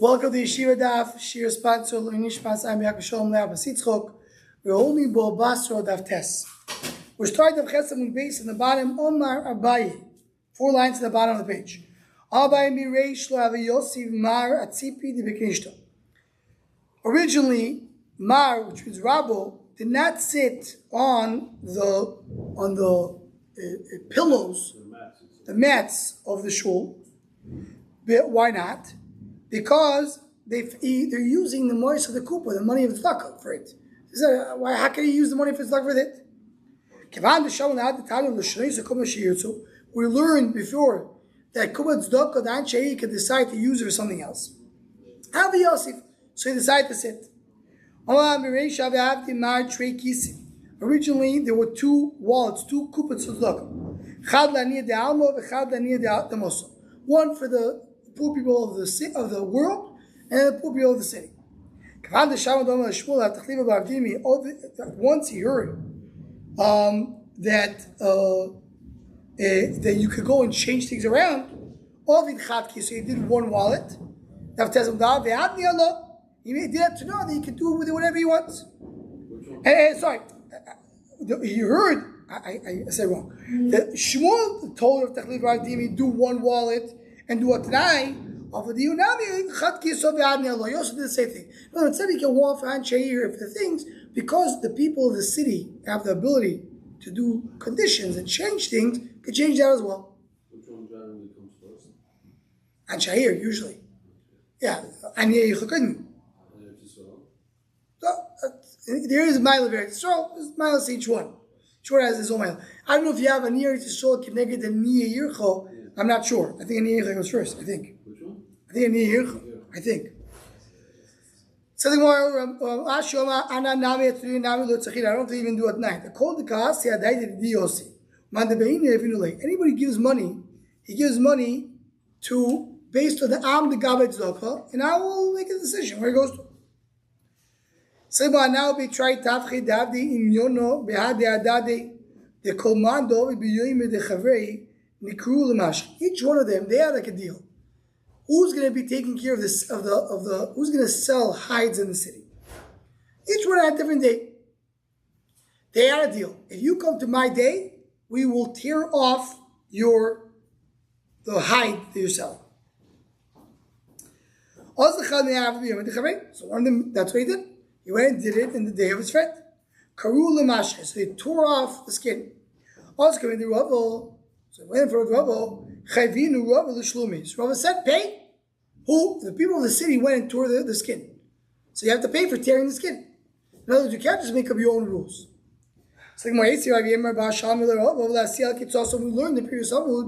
Welcome to Yeshiva Daf, Shir sponsor, Nishmas, I'm Yakashom Leab Sitzchok. We're holding Bo Basra Daf Tes. We're starting Daf Chesam base in the bottom, Omar Abaye. 4 lines at the bottom of the page. Abaye Mirei Shlo Ave Yosef Mar Atzipi de Bekinishto. Originally, Mar, which means Rabo, did not sit on the pillows, the mats of the shul. But why not? Because they're using the money of the kupa, the money of the tzedakah for it. How can you use the money for tzedakah for it? We learned before that kupa tzedakah, the anshehi, can decide to use it for something else. Have Yosef, so he decided to sit. Originally, there were 2 wallets, 2 kupa tzedakah. One for the poor people of the world and the poor people of the city. Once he heard that you could go and change things around, so he did 1 wallet. He did that to know that he can do with it whatever he wants. You heard, I said wrong. That Shmuel told of Tachliv Avdimi, do 1 wallet and do a t'nai of the Yunami. He also did the same thing. No, instead he can walk for Ansheir for the things, because the people of the city have the ability to do conditions and change things, can change that as well. Which one generally comes first? Ansheir, usually. Yeah. And there is mile of Eretz Yisrael. There's miles each one. Each one has his own mile. I don't know if you have a near Eretz Yisrael connected to Nia Yircho. I'm not sure. I think a Nia Yircho goes first. I think. Which one? I think a Nia Yircho. I think. Something more. I don't even do it at night. Anybody gives money, he gives money to based on the Am the Gabbai Tzedakah, and I will make a decision where it goes to. Now be try tafchi davdi in yono behade adade the commando biyoyim de chavrei nikru lemash. Each one of them, they had like a deal. Who's going to be taking care of this of the who's going to sell hides in the city? Each one had a different day. They had a deal. If you come to my day, we will tear off the hide that you're selling. So one of them, that's what he did. He went and did it in the day of his friend. Karu lemashche. So they tore off the skin. Also came into Ravo. So he went for Ravo. Chayvinu Ravo l'shlumi. So Ravo said, pay. Who? The people of the city went and tore the skin. So you have to pay for tearing the skin. In other words, you can't just make up your own rules. So we learned in the previous Amud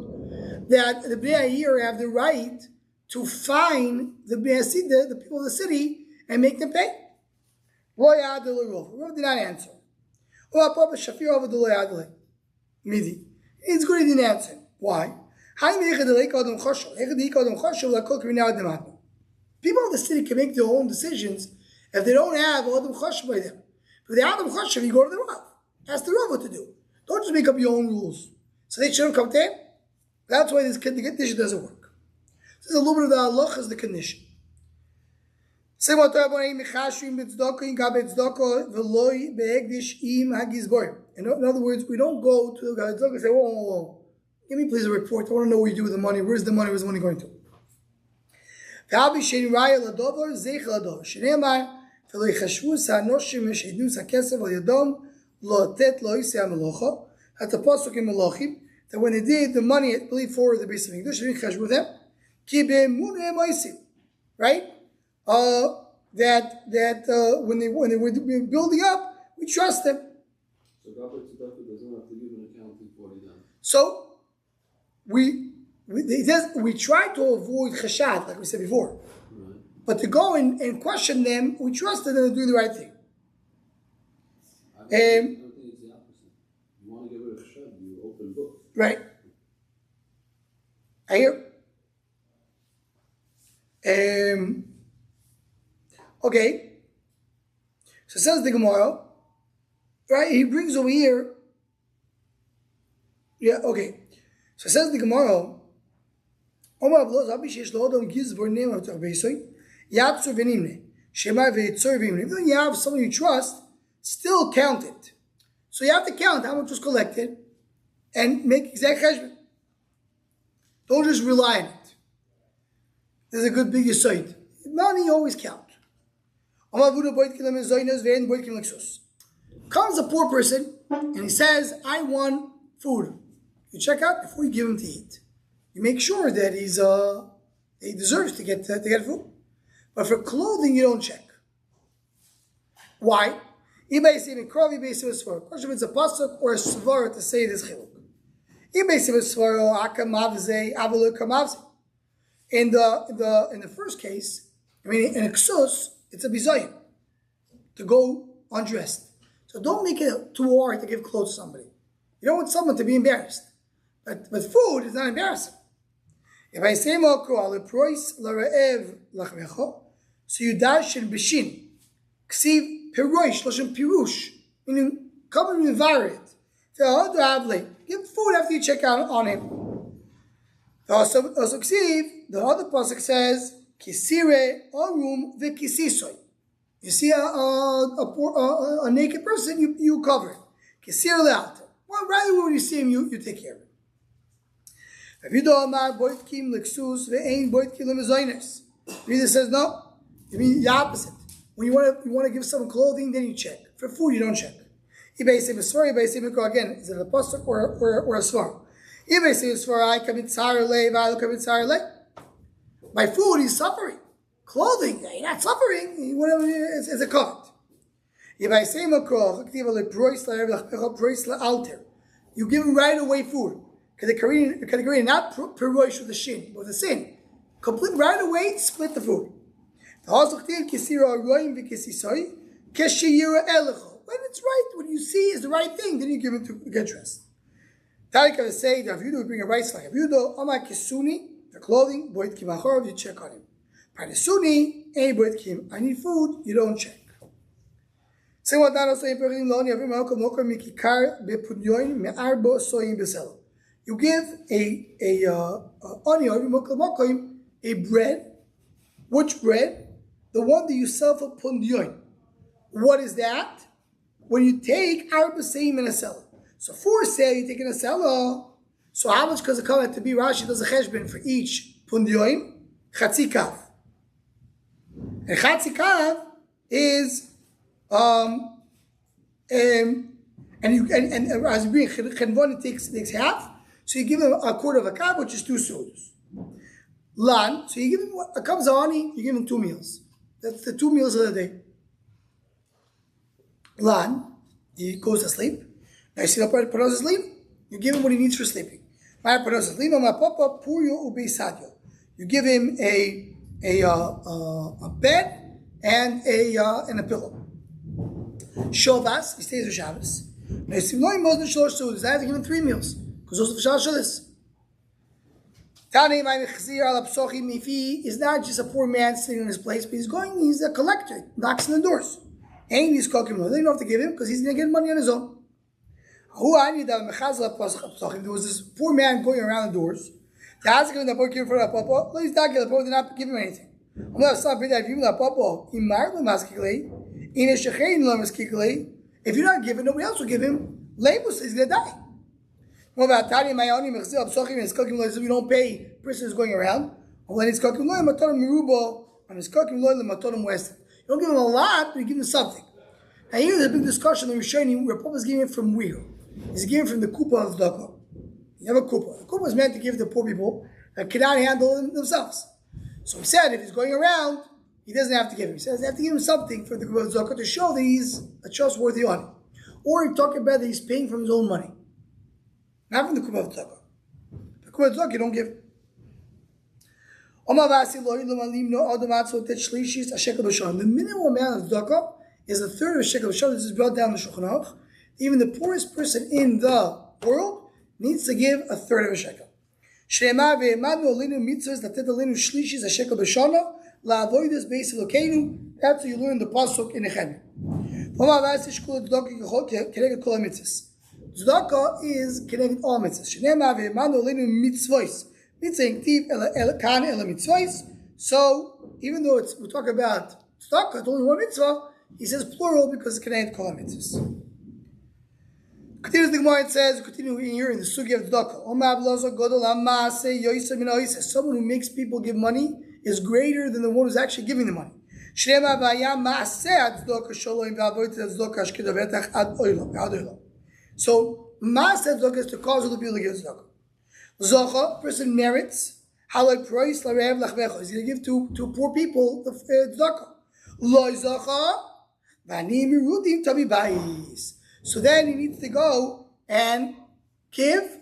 that the Bnei Ayir have the right to fine the people of the city and make them pay. Rav did not answer. It's good he didn't answer. Why? People of the city can make their own decisions if they don't have Adam Choshev by them. If they have Adam Choshev, you go to the Rav. Ask the Rav what to do. Don't just make up your own rules. So they shouldn't come there. That's why the condition doesn't work. This is a little bit of the halach as the condition. In other words, we don't go to the Gabai and say, whoa, give me please a report. I want to know what you do with the money. Where's the money? Where's the money going to? At the pasuk in Malachim, that when they did the money, I believe for the base of English, they didn't cheshbon with them. Right? When they were building up, we trust them. So Gabbai Tzedakah doesn't have to give an accounting for it then. So we try to avoid chashad, like we said before. Right. But to go and question them, we trust that they're doing the right thing. I don't think it's the opposite. You want to get rid of chashad, you open book. Right. I hear. Okay. So says the Gemara, right? He brings over here. Yeah, okay. So says the Gemara, Yatsu v'nimne. Shema v'yitzor v'imne. Even though you have someone you trust, still count it. So you have to count how much was collected and make exact cheshbon. Don't just rely on it. There's a good big yisoid. Money you always count. Comes a poor person and he says, I want food. You check out before you give him to eat. You make sure that he deserves to get food. But for clothing, you don't check. Why? Question if it's a pasuk or a svara to say this chiluk. In the first case, I mean in a ksus, it's a bizayim to go undressed. So don't make it too hard to give clothes to somebody. You don't want someone to be embarrassed. But food is not embarrassing. If I say so you dash in bishin, ksiv pirosh, lashon pirush, meaning come and devour it. Give food after you check out on him. Also ksiv, the other pasuk says, kisire arum v'kisisoy. You see a naked person, you cover it. Kisir le'alter. Well, rather when you see him, you take care of it. Reader says no. You mean the opposite. When you want to give someone clothing, then you check. For food, you don't check. Again, is it a pasuk or a svar? By food, he's suffering. Clothing, you're not suffering. Whatever it's a covet. You give him right away food. Category not peroish with the shin, but the sin. Complete right away, split the food. When it's right, what you see is the right thing, then you give him to get dressed. Tarika would say that if you bring a rice like the clothing, you check on him. I need food, you don't check. You give a bread. Which bread? The one that you sell for pundyoin. What is that? When you take arba seim in a seller. So for sale, you take in a seller. So how much does it come out to be? Rashi does a cheshbon for each pundyoin. Chatzi kav. And chatzi kav is and as you bring chenvon, it takes half. So you give him a quarter of a kav, which is 2 sudas. Lan, so you give him a cup of honey, you give him 2 meals. That's the 2 meals of the day. Lan, he goes to sleep. Now you see the part to sleep, you give him what he needs for sleeping. You give him a bed and a pillow. Shovas, he stays with Shabbos. Now you see, no, he I have to give him 3 meals because those are the Shabbos. If he is not just a poor man sitting in his place, but he's a collector, knocks on the doors. And he's cooking. They don't have to give him because he's going to get money on his own. There was this poor man going around the doors. He's not give him anything. If you're not giving, nobody else will give him. He's going to die. We don't pay prisoners going around. You don't give him a lot, but you give him something. Now here's a big discussion that we're showing you where Papa is giving it from where? He's giving from the kupa of the Daka. You have a kupa. The kupa is meant to give to poor people that cannot handle themselves. So he said if he's going around, he doesn't have to give him. He says they have to give him something for the kupa of the Daka to show that he's a trustworthy one. Or he talking about that he's paying from his own money. Not from the kupa of the Daka. The kupa of the Daka you don't give. The minimum amount of Daka is a third of a shekel b'shana. This is brought down in the Shulchan Aruch. Even the poorest person in the world needs to give a third of a shekel. That's how you learn the pasuk in Nehemiah. Tzedakah is connected all mitzvahs. So even though we talk about tzedakah, it's only one mitzvah, he says plural because it's connected to all mitzvahs. Continues the Gemara, it says, continuing here in the Sugi of tzedakah. Someone who makes people give money is greater than the one who's actually giving the money. So, maaseh tzedakah is to cause other people to give tzedakah. Zocha, person merits. Halai price larev lachvecha. He's going to give to poor people the tzedakah. Loi zocha, vani mirudim tabi bayis. So then he needs to go and give.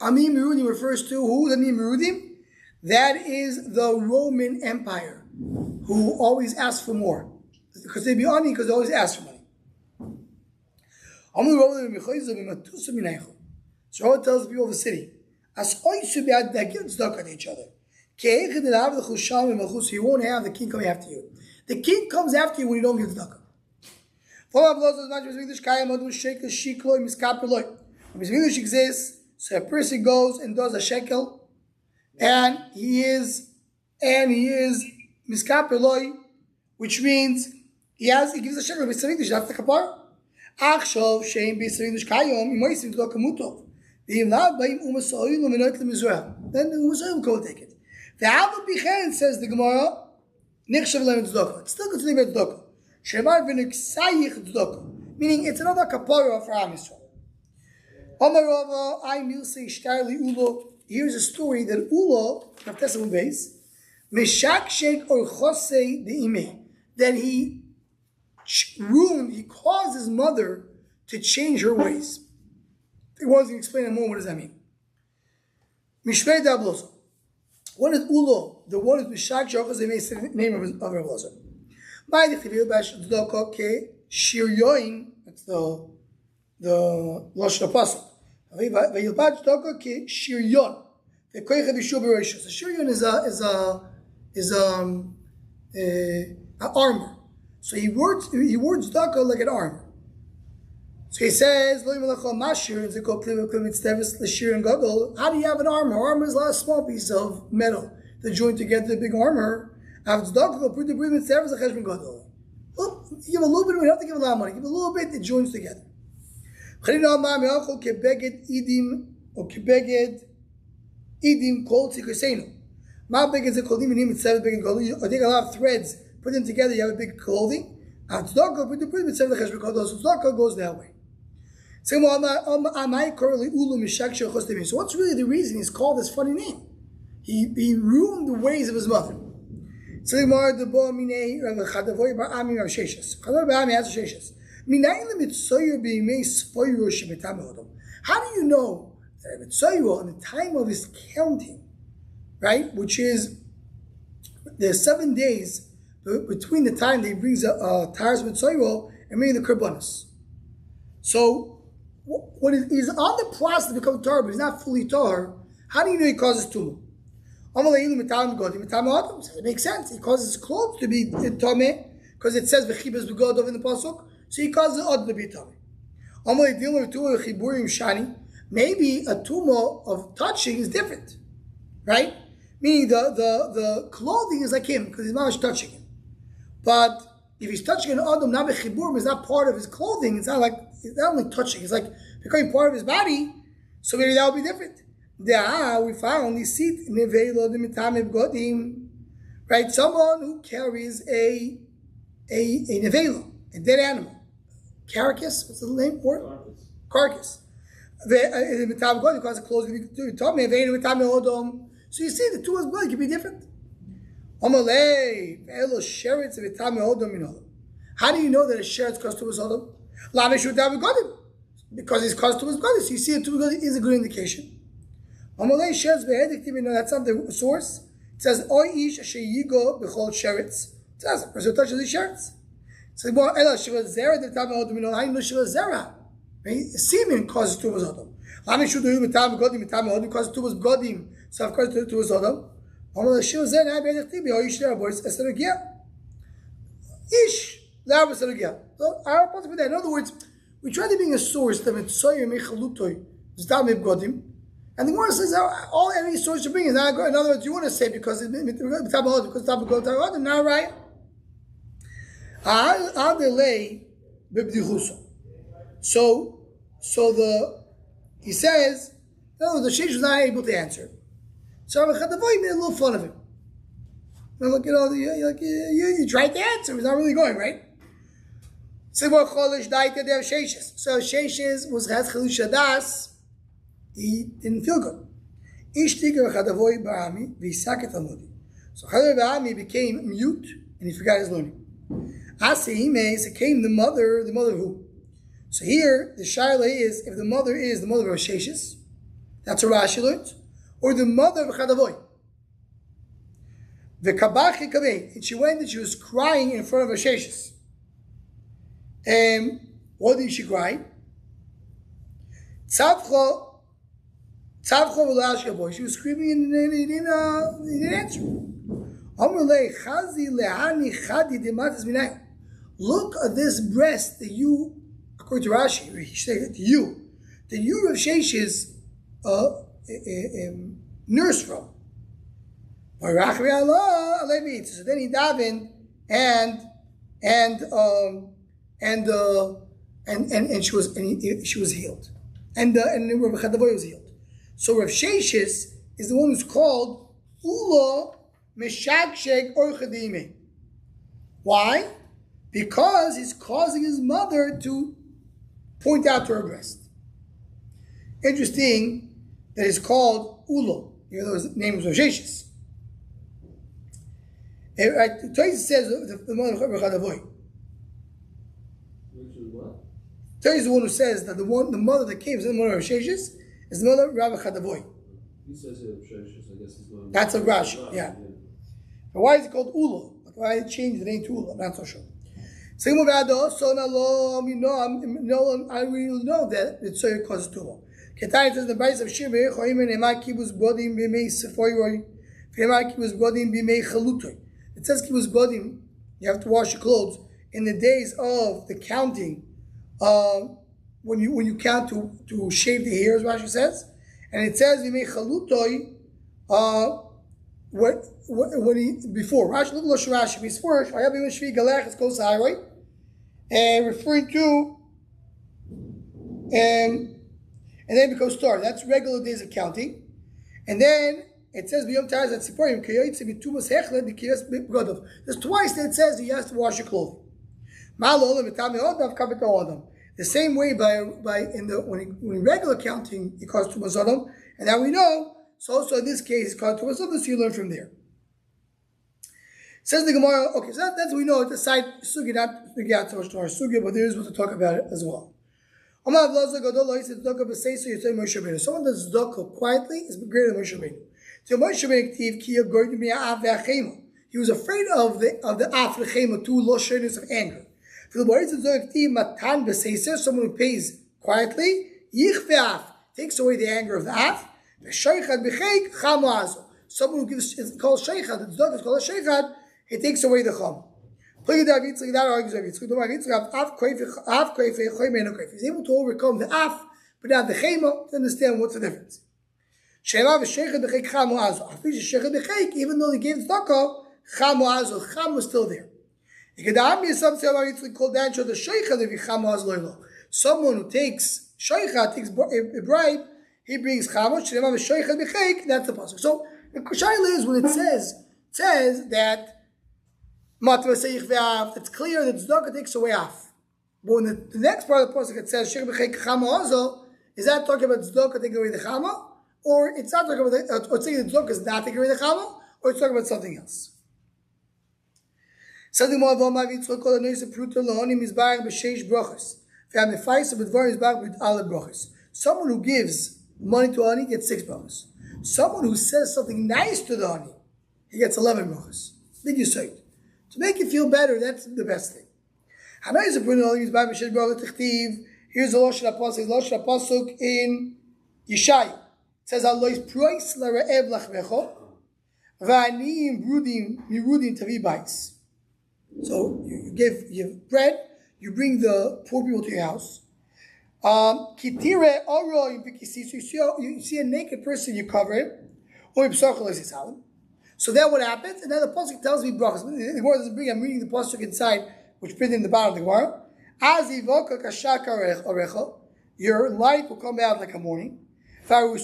Ami mirudim refers to who? The mirudim. That is the Roman Empire, who always asks for more. Because they be ani, because they always ask for money. So Rav tells the people of the city, they give tzedakah to each other. He won't have the king coming after you. The king comes after you when you don't give tzedakah. When exists, so a person goes and does a shekel, and he is miskapeloi, which means he gives a shekel b'savigdish, that's the kapara. Achshov shein b'savigdish kayom imoisim tzedakah mutov. Then the Umasoyim will take it. The Alva Bichen says the Gemara, Nichshav Lem Tzedakah. It's still considered tzedakah. Shemar v'niksayich tzedakah, meaning it's another kapara for Am Yisrael. Amarava I milsei shtarli ulo. Here's a story that Ulo, Rav base, Meshak Sheikh or Chosei the Ime, that he caused his mother to change her ways. He wants to explain in a moment what does that mean. Mishvei Dabloso. What is Ulo? The one is Meshak Sheikh Chosei the name of Rav Lozo. By the Chivil Bash Tzedakah ke Shir Yoin, that's the Lashon Apostle. Vayilbad tzedakah ke shiryon. The koyach b'shur b'roshos. So shiryon is an armor. So he words tzedakah like an armor. So he says, Lo yimalacha mashir and zekol klim mitztevis l'shiryon gadol. How do you have an armor? Armor is a small piece of metal that joined together the big armor. Have tzedakah put the brim mitztevis l'cheshbon gadol. You give a little bit, you don't have to give a lot of money. Give a little bit, it joins together. My big is a kodim in him, it's 7 big gold. I take a lot of threads, put them together, you have a big clothing. And tzedakah, put the brim with 7 cheshbon gadol. So tzedakah goes that way. So what's really the reason he's called this funny name? He ruined the ways of his mother. So the Gemara the Bo Minei Rav Chadavoy Bar Ami Rav Sheshes. Chadavoy Bar Ami answers Sheshes. How do you know that Mitzoyer in the time of his counting, right, which is there's 7 days between the time that he brings Taras Mitzoyer and maybe the Karbonis. So when he's on the process to become Torah, but he's not fully Torah, how do you know he causes Tumah? It makes sense. He causes his clothes to be Tomeh because it says V'chibas B'godov in the pasuk. So he causes Od to be Tomeh. Maybe a tumah of touching is different, right? Meaning the clothing is like him because he's not touching him. But if he's touching an Adam, not Bechiburim is not part of his clothing. It's not only touching. It's like becoming part of his body. So maybe that would be different. We found right? Someone who carries a nevela, a dead animal. Carcass, what's the name for it? Carcass. Because the clothes can be so you see the two as well can be different. How do you know that a sheretz caused to his odom? Because it's caused to his body. So you see, a two is a good indication. That's not the source. It says, "Oy ish sheyigo b'chol sheretz." It says, "A person who touches the sheretz." So more ela shiva zera the time odom. How do you know shiva zera? Semen causes to his odom. Lami should do with time godim causes to his godim. So of course to his odom. Shiva zera I better think oy ish zera boys eseragia. Ish zera eseragia. So our point with that. In other words, we try to bring a source that Mitzoyer mechalutoy zdam godim. And the Gemara says all any source you bring is not good. In other words, you want to say because it's not right. I'll delay b'bdichusa. So he says, no, the sheish was not able to answer. So Rabbi Chadavoy made a little fun of him. Now look at all you tried to answer. It's not really going right. So sheishes was has chilush das. He didn't feel good. Ishtiker Chadavoy ba'ami v'yisaket amudi. So Chadavoy ba'ami became mute and he forgot his learning. Asihime, so came the mother who? So here the shaila is if the mother is the mother of sheishes, that's what Rashi learns, or the mother of Chadavoy. The kabachi kabeh, and she went and she was crying in front of her sheishes. What did she cry? Tzavcho v'la'ashkaboy. She was screaming and he didn't answer. Look at this breast that you, according to Rashi, he said to you, that you Rav Sheish's nurse from. So then he davened and she was healed, and Rav Chadavoy was healed. So Rav Sheishis is the one who's called Ula Meshakshek Orchadime. Why? Because he's causing his mother to point out to her breast. Interesting that it's called Ula, even though his name was Rav Sheishis. Toys says the mother of Rav Chadavoy. Toys is the one who says that the mother that came is the mother of Rav Sheishis is the mother of Rav Chadavoy. He says Rav Sheishis, I guess he's going. That's a Rashi, yeah. But why is it called Ula? Why change the name to Ula? I'm not so sure. So I really know that the Tzoyer causes Tuma. Ketai says the Bais of Shir Choim and Ema Kibus Bodim Bimei Sefoiroi, Ema Kibus Bodim Bimei Chalutoi. It says Kibus Bodim, you have to wash your clothes in the days of the counting, when you count to shave the hairs, Rashi says, and it says Bimei Chalutoi, when he before Rashi, look at Rashi before Shvayabim Shvi Galech is close to highway, and referring to and then because star, that's regular days of counting, and then it says B'yom Taz at Siporim Kiyotze B'tumas Hechled B'Kiyas B'Godov. There's twice that it says that you have to wash your clothing. The same way when regular counting it caused Tumas Odom, and now we know. So also in this case, it's called Tumas Odom, so you learn from there. Says the Gemara, okay, so that's we know it's a side sugi, not sugi so much to our sugi, but there is what to talk about it as well. Someone does tzedakah quietly is greater than Moshe Rabbeinu. He was afraid of the af lechema, two loshenis of anger. Someone who pays quietly, takes away the anger of the af. Someone who gives, it's called sheichad, the tzedakah is called a sheichad, he takes away the chum. He's able to overcome the af, but not the chema, to understand what's the difference. Even though he gave tzedakah, cham was still there. Someone who takes sheichad, takes a bribe, he brings chamos, that's the pasuk. So the shaila is when it says that it's clear that tzedakah takes away af. But when the next part of the pasuk it says is that talking about tzedakah taking away the chama, or it's not talking about or saying that tzedakah is not taking away the chama, or it's talking about something else? Someone who gives money to honey gets 6 brachos. Someone who says something nice to the honey, he gets 11 brachos. Big yisod. To make you feel better, that's the best thing. Here's the Lashon HaPasuk in Yeshaya. It says, Alois prois l'ra'ev lachmecho, v'aniyim mirudim tavi bais. So you give bread, you bring the poor people to your house. Kitire oro you see a naked person, you cover it. So then what happens? And then the pasuk tells me brachas. The Gemara doesn't bring. I'm reading the pasuk inside, which printed in the bottom of the Gemara. As ivoka kashaka orecho, your light will come out like a morning. And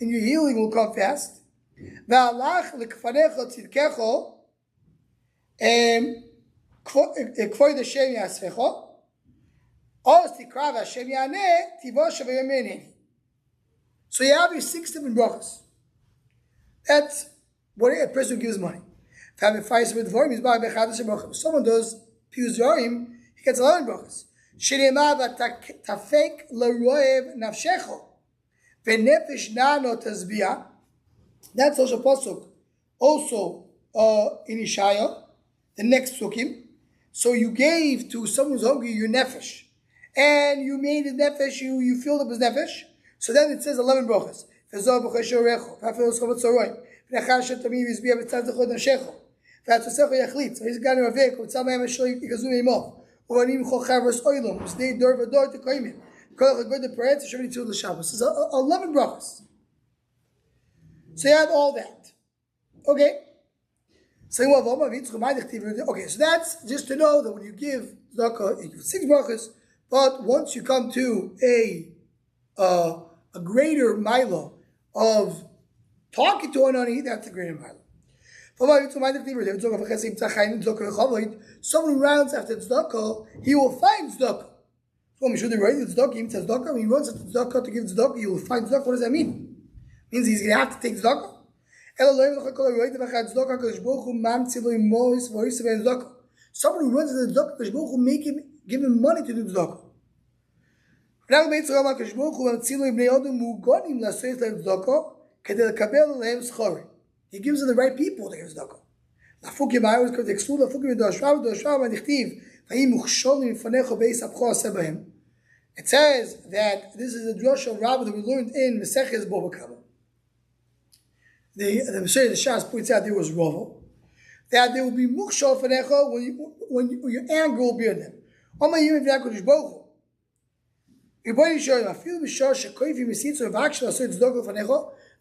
your healing will come fast. So you have your 6 different brachas. That's what a person who gives money. If someone does Piyuz Yorim, he gets 11 brachas. That's also pasuk. Also in Ishaya, the next sukim. So you gave to someone who's hungry your nefesh, and you made his nefesh. You filled up his nefesh. So then it says 11 brachas. So he's got a vehicle. It's not a show because we more. Uvanim chochavos oilom. Stay door by door to koimim. Kol good the prayer to shemini tzul l'shabbos. It's 11 brachas. So you have all that. Okay. Okay, so that's just to know that when you give tzedakah, you give 6 brachas, but once you come to a greater mila of talking to an ani, that's a greater mila. Someone who rounds after tzedakah, he will find tzedakah. When he runs after tzedakah to give tzedakah, he will find tzedakah. What does that mean? It means he's going to have to take tzedakah. Someone who runs after tzedakah, will make him give him money to do tzedakah. He gives it the right people to give tzedakah. It says that this is a drush of Rabbah that we learned in Maseches Bava. The Shas points out there was Rava, that there will be mukhshal fanecha when your anger will be on them.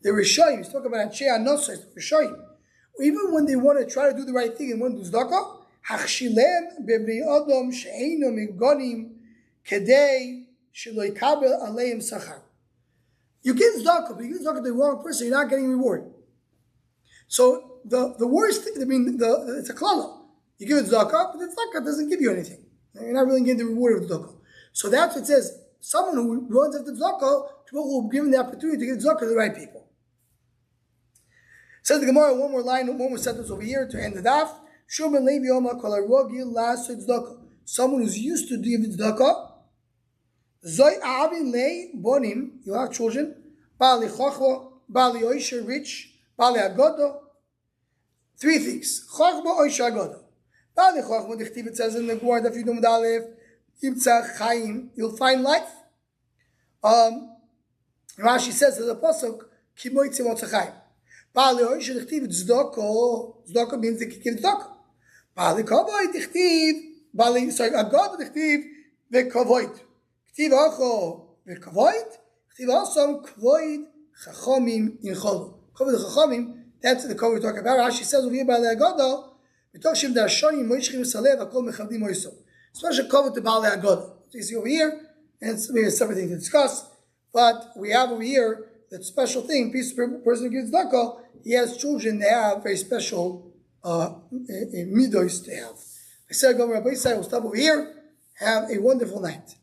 The Rishayim, he's talking about Anshe Anosai, Rishayim. Even when they want to try to do the right thing and want to do tzedakah, Hachshilem bebnei Adam she'eino migonim kedei shelo yikabel aleim sachar. You give tzedakah, but you give tzedakah to the wrong person, you're not getting reward. So the worst thing, it's a klala. You give it tzedakah, but the tzedakah doesn't give you anything. You're not really getting the reward of tzedakah. So that's what it says. Someone who runs after tzedakah, will be given the opportunity to give tzedakah to the right people. Says the Gemara, one more line, one more sentence over here to end the daf. Someone who's used to giving tzedakah. You have children. Bali chachma, Bali oisha, rich. Bali agoda. 3 things. Chachma, oisha, agoda. Bali chachma, the Chtiv, it says in the Gemara, if you don't dalef, yimtzach chayim, you'll find life. Rashi says that the pasuk, ki moitzi motzachayim. Bali oisha, the Chtiv, tzedakah means they can give tzedakah. Bali kavoid, the Chtiv, agoda, the Chtiv, vekavoid. Chtiv acho, vekavoid. Chtiv also, kvoid, chachomim, in cholu. Cover the chachamim, that's the cover we're talking about. Rashi says over here by the Agoda, Mitoshim the Ashonim Moishchim Salev Akol Mechavdim Moiso. Special cover to Baal Agoda. You see over here, and it's maybe a separate thing to discuss, but we have over here that special thing. Person who gives tzedakah, he has children. They have very special midos to have. I said, Rabbi Yisrael, we'll stop over here. Have a wonderful night.